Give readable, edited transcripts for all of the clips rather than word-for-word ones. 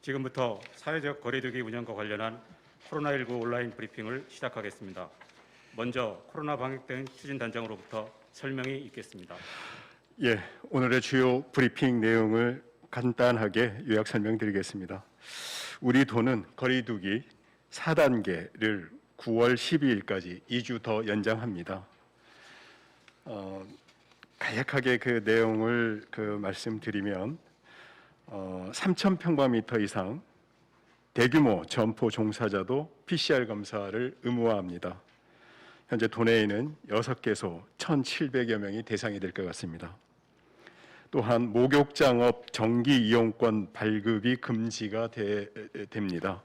지금부터 사회적 거리두기 운영과 관련한 코로나19 온라인 브리핑을 시작하겠습니다. 먼저 코로나 방역대응 추진단장으로부터 설명이 있겠습니다. 오늘의 주요 브리핑 내용을 간단하게 요약 설명드리겠습니다. 우리 도는 거리두기 4단계를 9월 12일까지 2주 더 연장합니다. 간략하게 그 내용을 말씀드리면 3,000평방미터 이상 대규모 점포 종사자도 PCR 검사를 의무화합니다. 현재 도내에는 6개소 1,700여 명이 대상이 될 것 같습니다. 또한 목욕장업 정기 이용권 발급이 금지가 됩니다.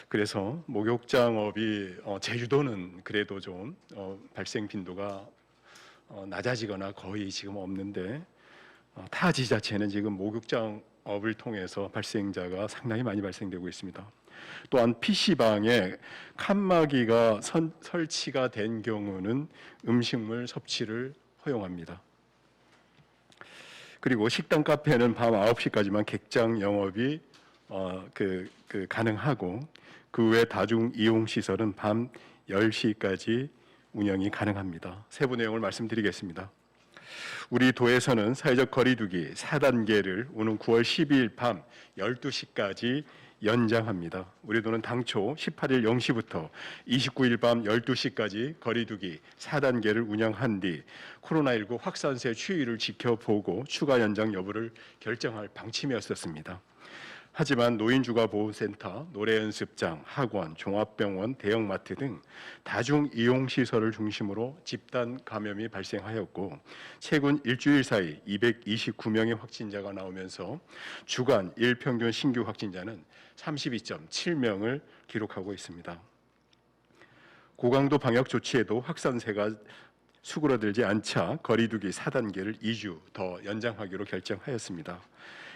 그래서 목욕장업이 제주도는 그래도 좀 발생 빈도가 낮아지거나 거의 지금 없는데 타 지자체는 지금 목욕장업을 통해서 발생자가 상당히 많이 발생되고 있습니다. 또한 PC방에 칸막이가 설치가 된 경우는 음식물 섭취를 허용합니다. 그리고 식당, 카페는 밤 9시까지만 객장 영업이 가능하고 그 외 다중 이용 시설은 밤 10시까지 운영이 가능합니다. 세부 내용을 말씀드리겠습니다. 우리 도에서는 사회적 거리두기 4단계를 오는 9월 12일 밤 12시까지 연장합니다. 우리 도는 당초 18일 0시부터 29일 밤 12시까지 거리두기 4단계를 운영한 뒤 코로나19 확산세 추이를 지켜보고 추가 연장 여부를 결정할 방침이었습니다. 하지만 노인주거보호센터, 노래연습장, 학원, 종합병원, 대형마트 등 다중이용시설을 중심으로 집단 감염이 발생하였고 최근 일주일 사이 229명의 확진자가 나오면서 주간 일평균 신규 확진자는 32.7명을 기록하고 있습니다. 고강도 방역 조치에도 확산세가 수그러들지 않자 거리두기 4단계를 2주 더 연장하기로 결정하였습니다.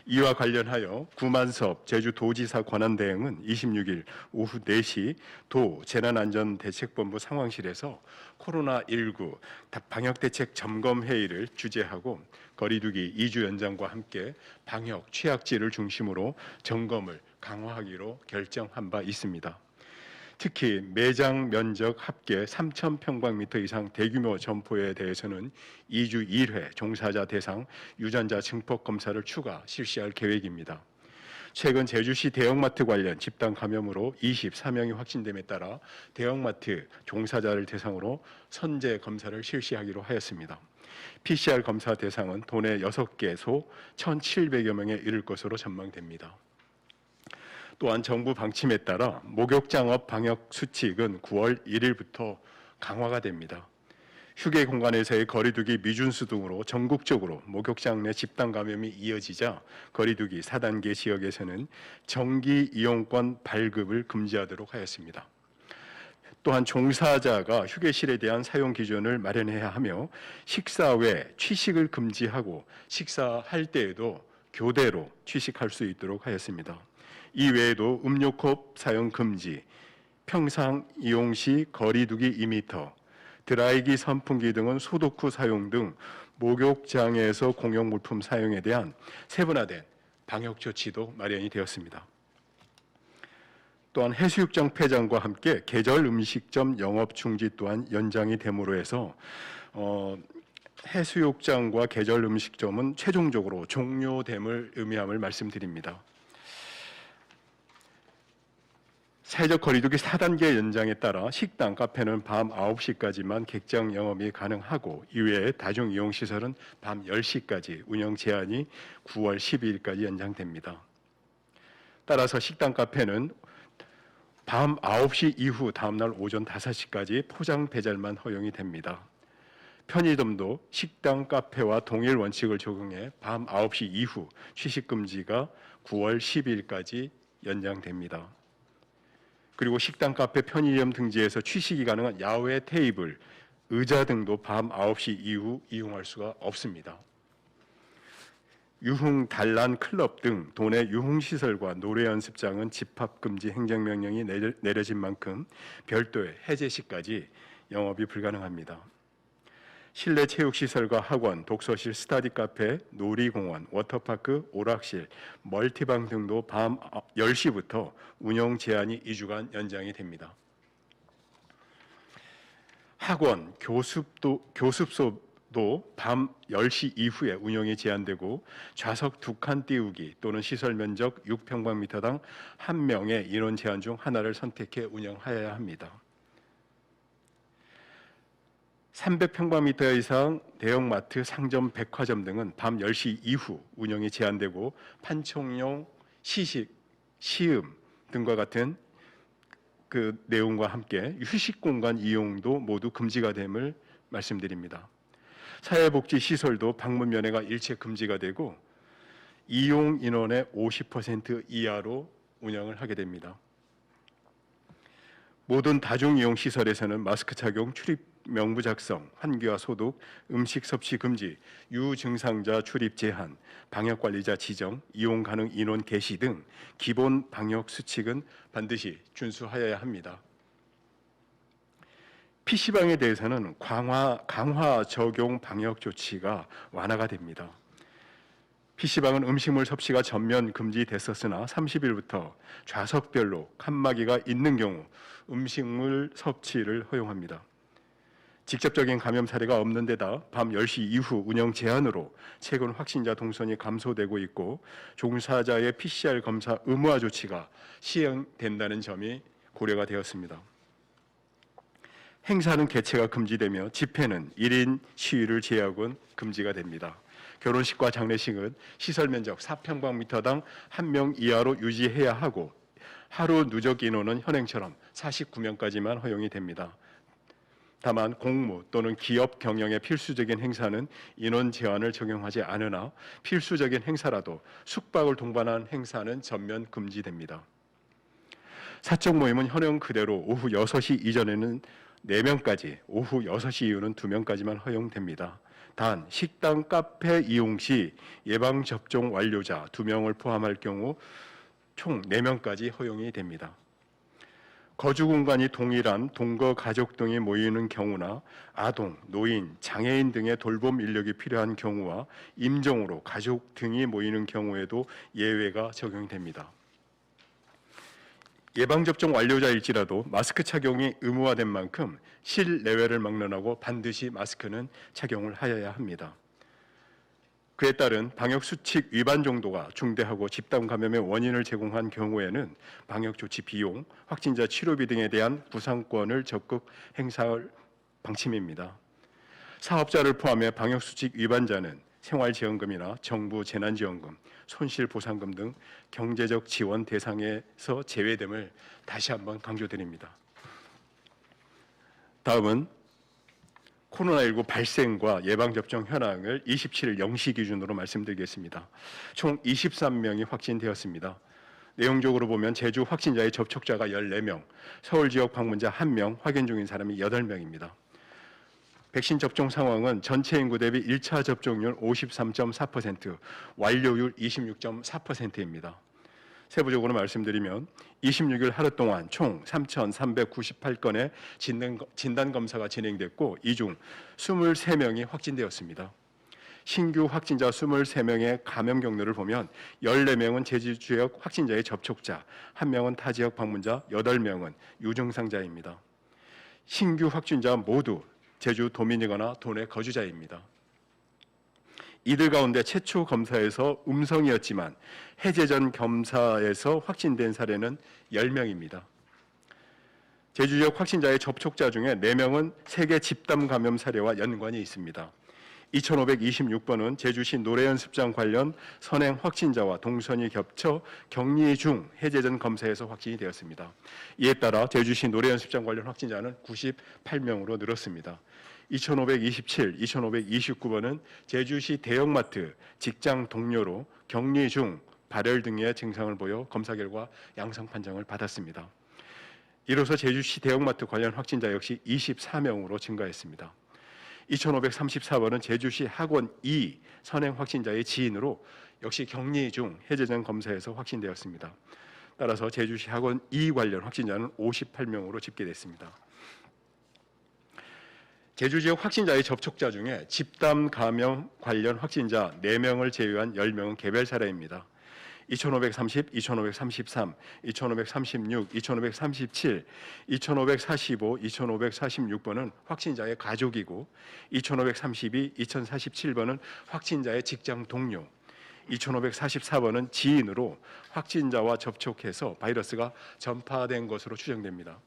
이와 관련하여 구만섭 제주도지사 권한대행은 26일 오후 4시 도 재난안전대책본부 상황실에서 코로나19 방역대책 점검회의를 주재하고 거리두기 2주 연장과 함께 방역 취약지를 중심으로 점검을 강화하기로 결정한 바 있습니다. 특히 매장 면적 합계 3,000평방미터 이상 대규모 점포에 대해서는 2주 1회 종사자 대상 유전자 증폭 검사를 추가 실시할 계획입니다. 최근 제주시 대형마트 관련 집단 감염으로 24명이 확진됨에 따라 대형마트 종사자를 대상으로 선제 검사를 실시하기로 하였습니다. PCR 검사 대상은 도내 6개소 1,700여 명에 이를 것으로 전망됩니다. 또한 정부 방침에 따라 목욕장업 방역 수칙은 9월 1일부터 강화가 됩니다. 휴게 공간에서의 거리두기 미준수 등으로 전국적으로 목욕장 내 집단 감염이 이어지자 거리두기 4단계 지역에서는 정기 이용권 발급을 금지하도록 하였습니다. 또한 종사자가 휴게실에 대한 사용 기준을 마련해야 하며 식사 외 취식을 금지하고 식사할 때에도 교대로 취식할 수 있도록 하였습니다. 이 외에도 음료컵 사용 금지, 평상 이용 시 거리두기 2m, 드라이기 선풍기 등은 소독 후 사용 등 목욕장에서 공용 물품 사용에 대한 세분화된 방역 조치도 마련이 되었습니다. 또한 해수욕장 폐장과 함께 계절 음식점 영업 중지 또한 연장이 됨으로 해서 해수욕장과 계절 음식점은 최종적으로 종료됨을 의미함을 말씀드립니다. 사회적 거리두기 4단계 연장에 따라 식당, 카페는 밤 9시까지만 객장 영업이 가능하고 이외에 다중이용시설은 밤 10시까지 운영 제한이 9월 12일까지 연장됩니다. 따라서 식당, 카페는 밤 9시 이후 다음날 오전 5시까지 포장 배달만 허용이 됩니다. 편의점도 식당, 카페와 동일 원칙을 적용해 밤 9시 이후 취식 금지가 9월 10일까지 연장됩니다. 그리고 식당, 카페, 편의점 등지에서 취식이 가능한 야외 테이블, 의자 등도 밤 9시 이후 이용할 수가 없습니다. 유흥, 단란, 클럽 등 도내 유흥시설과 노래연습장은 집합금지 행정명령이 내려진 만큼 별도의 해제 시까지 영업이 불가능합니다. 실내 체육시설과 학원, 독서실, 스터디 카페, 놀이공원, 워터파크, 오락실, 멀티방 등도 밤 10시부터 운영 제한이 2주간 연장이 됩니다. 학원, 교습소도 밤 10시 이후에 운영이 제한되고 좌석 2칸 띄우기 또는 시설 면적 6평방미터당 1명의 인원 제한 중 하나를 선택해 운영하여야 합니다. 300평방미터 이상 대형마트, 상점, 백화점 등은 밤 10시 이후 운영이 제한되고 판촉용 시식, 시음 등과 같은 그 내용과 함께 휴식 공간 이용도 모두 금지가 됨을 말씀드립니다. 사회복지시설도 방문 면회가 일체 금지가 되고 이용 인원의 50% 이하로 운영을 하게 됩니다. 모든 다중이용시설에서는 마스크 착용, 출입 명부 작성, 환기와 소독, 음식 섭취 금지, 유증상자 출입 제한, 방역관리자 지정, 이용 가능 인원 개시 등 기본 방역 수칙은 반드시 준수하여야 합니다. PC방에 대해서는 강화 적용 방역 조치가 완화가 됩니다. PC방은 음식물 섭취가 전면 금지됐었으나 30일부터 좌석별로 칸막이가 있는 경우 음식물 섭취를 허용합니다. 직접적인 감염 사례가 없는 데다 밤 10시 이후 운영 제한으로 최근 확진자 동선이 감소되고 있고 종사자의 PCR 검사 의무화 조치가 시행된다는 점이 고려가 되었습니다. 행사는 개최가 금지되며 집회는 1인 시위를 제외하고는 금지가 됩니다. 결혼식과 장례식은 시설 면적 4평방미터당 1명 이하로 유지해야 하고 하루 누적 인원은 현행처럼 49명까지만 허용이 됩니다. 다만 공무 또는 기업 경영의 필수적인 행사는 인원 제한을 적용하지 않으나 필수적인 행사라도 숙박을 동반한 행사는 전면 금지됩니다. 사적 모임은 현행 그대로 오후 6시 이전에는 4명까지, 오후 6시 이후는 2명까지만 허용됩니다. 단 식당, 카페 이용 시 예방접종 완료자 2명을 포함할 경우 총 4명까지 허용이 됩니다. 거주 공간이 동일한 동거 가족 등이 모이는 경우나 아동, 노인, 장애인 등의 돌봄 인력이 필요한 경우와 임종으로 가족 등이 모이는 경우에도 예외가 적용됩니다. 예방접종 완료자일지라도 마스크 착용이 의무화된 만큼 실내외를 막론하고 반드시 마스크는 착용을 하여야 합니다. 그에 따른 방역수칙 위반 정도가 중대하고 집단 감염의 원인을 제공한 경우에는 방역조치 비용, 확진자 치료비 등에 대한 부상권을 적극 행사할 방침입니다. 사업자를 포함해 방역수칙 위반자는 생활지원금이나 정부 재난지원금, 손실보상금 등 경제적 지원 대상에서 제외됨을 다시 한번 강조드립니다. 다음은 코로나19 발생과 예방접종 현황을 27일 0시 기준으로 말씀드리겠습니다. 총 23명이 확진되었습니다. 내용적으로 보면 제주 확진자의 접촉자가 14명, 서울 지역 방문자 1명, 확인 중인 사람이 8명입니다. 백신 접종 상황은 전체 인구 대비 1차 접종률 53.4%, 완료율 26.4%입니다. 세부적으로 말씀드리면 26일 하루 동안 총 3,398건의 진단검사가 진행됐고 이 중 23명이 확진되었습니다. 신규 확진자 23명의 감염 경로를 보면 14명은 제주 지역 확진자의 접촉자, 1명은 타 지역 방문자, 8명은 유증상자입니다. 신규 확진자 모두 제주 도민이거나 도내 거주자입니다. 이들 가운데 최초 검사에서 음성이었지만 해제 전 검사에서 확진된 사례는 10명입니다. 제주 지역 확진자의 접촉자 중에 4명은 세계 집단 감염 사례와 연관이 있습니다. 2526번은 제주시 노래연습장 관련 선행 확진자와 동선이 겹쳐 격리 중 해제 전 검사에서 확진이 되었습니다. 이에 따라 제주시 노래연습장 관련 확진자는 98명으로 늘었습니다. 2527, 2529번은 제주시 대형마트 직장 동료로 격리 중 발열 등의 증상을 보여 검사 결과 양성 판정을 받았습니다. 이로써 제주시 대형마트 관련 확진자 역시 24명으로 증가했습니다. 2534번은 제주시 학원 2 선행 확진자의 지인으로 역시 격리 중 해제 전 검사에서 확진되었습니다. 따라서 제주시 학원 2 관련 확진자는 58명으로 집계됐습니다. 제주 지역 확진자의 접촉자 중에 집단 감염 관련 확진자 4명을 제외한 10명은 개별 사례입니다. 2530, 2533, 2536, 2537, 2545, 2546번은 확진자의 가족이고 2532, 2047번은 확진자의 직장 동료, 2544번은 지인으로 확진자와 접촉해서 바이러스가 전파된 것으로 추정됩니다.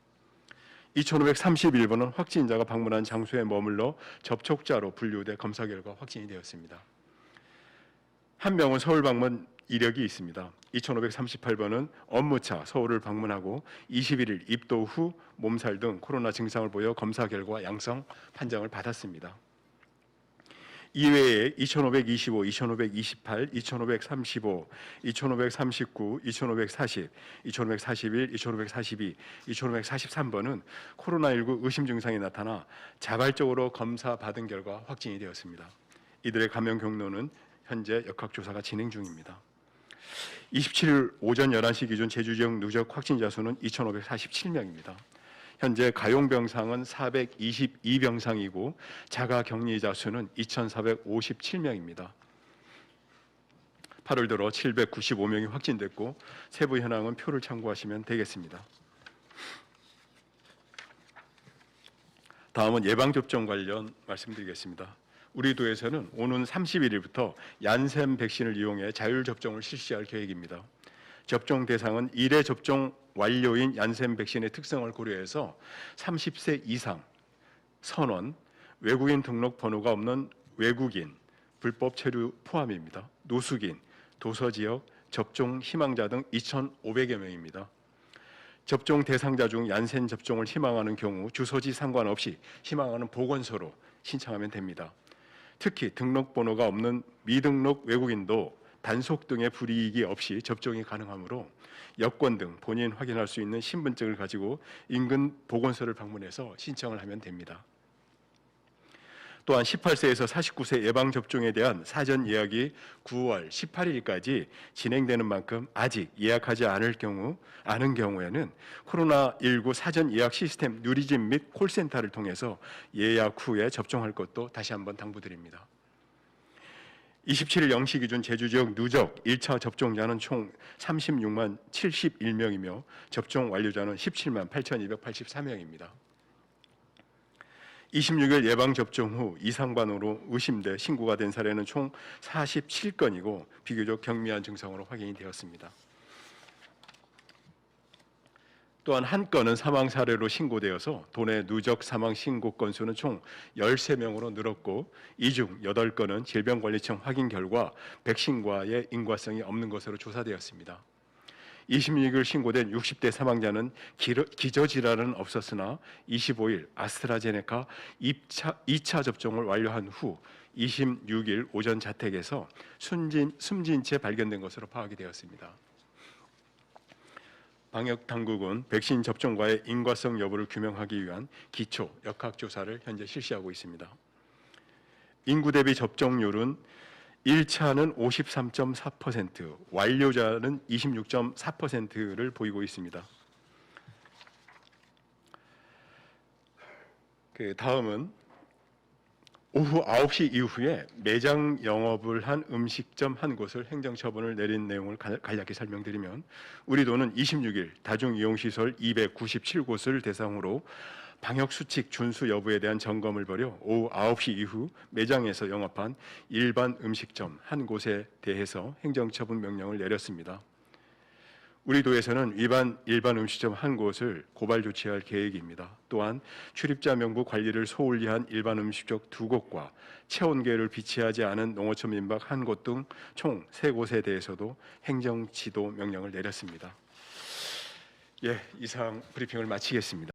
2531번은 확진자가 방문한 장소에 머물러 접촉자로 분류돼 검사 결과 확진이 되었습니다. 한 명은 서울 방문 이력이 있습니다. 2538번은 업무차 서울을 방문하고 21일 입도 후 몸살 등 코로나 증상을 보여 검사 결과 양성 판정을 받았습니다. 이외에 2525, 2528, 2535, 2539, 2540, 2541, 2542, 2543번은 코로나19 의심 증상이 나타나 자발적으로 검사 받은 결과 확진이 되었습니다. 이들의 감염 경로는 현재 역학조사가 진행 중입니다. 27일 오전 11시 기준 제주 지역 누적 확진자 수는 2,547명입니다. 현재 가용병상은 422병상이고 자가격리자 수는 2,457명입니다. 8월 들어 795명이 확진됐고 세부 현황은 표를 참고하시면 되겠습니다. 다음은 예방접종 관련 말씀드리겠습니다. 우리 도에서는 오는 31일부터 얀센 백신을 이용해 자율접종을 실시할 계획입니다. 접종 대상은 1회 접종 완료인 얀센 백신의 특성을 고려해서 30세 이상, 선원, 외국인 등록 번호가 없는 외국인, 불법 체류 포함입니다. 노숙인, 도서지역, 접종 희망자 등 2,500여 명입니다. 접종 대상자 중 얀센 접종을 희망하는 경우 주소지 상관없이 희망하는 보건소로 신청하면 됩니다. 특히 등록번호가 없는 미등록 외국인도 단속 등의 불이익이 없이 접종이 가능하므로 여권 등 본인 확인할 수 있는 신분증을 가지고 인근 보건소를 방문해서 신청을 하면 됩니다. 또한 18세에서 49세 예방접종에 대한 사전 예약이 9월 18일까지 진행되는 만큼 아직 예약하지 아는 경우에는 코로나19 사전 예약 시스템 누리집 및 콜센터를 통해서 예약 후에 접종할 것도 다시 한번 당부드립니다. 27일 0시 기준 제주 지역 누적 1차 접종자는 총 36만 71명이며 접종 완료자는 17만 8,284명입니다. 26일 예방접종 후 이상반응으로 의심돼 신고가 된 사례는 총 47건이고 비교적 경미한 증상으로 확인이 되었습니다. 또한 한 건은 사망 사례로 신고되어서 도내 누적 사망 신고 건수는 총 13명으로 늘었고 이 중 8건은 질병관리청 확인 결과 백신과의 인과성이 없는 것으로 조사되었습니다. 26일 신고된 60대 사망자는 기저질환은 없었으나 25일 아스트라제네카 2차 접종을 완료한 후 26일 오전 자택에서 숨진 채 발견된 것으로 파악이 되었습니다. 방역당국은 백신 접종과의 인과성 여부를 규명하기 위한 기초 역학조사를 현재 실시하고 있습니다. 인구 대비 접종률은 1차는 53.4%, 완료자는 26.4%를 보이고 있습니다. 다음은 오후 9시 이후에 매장 영업을 한 음식점 한 곳을 행정처분을 내린 내용을 간략히 설명드리면 우리 도는 26일 다중이용시설 297곳을 대상으로 방역수칙 준수 여부에 대한 점검을 벌여 오후 9시 이후 매장에서 영업한 일반 음식점 한 곳에 대해서 행정처분 명령을 내렸습니다. 우리 도에서는 위반 일반 음식점 한 곳을 고발 조치할 계획입니다. 또한 출입자 명부 관리를 소홀히 한 일반 음식점 2곳과 체온계를 비치하지 않은 농어촌 민박 한 곳 등 총 3곳에 대해서도 행정지도 명령을 내렸습니다. 이상 브리핑을 마치겠습니다.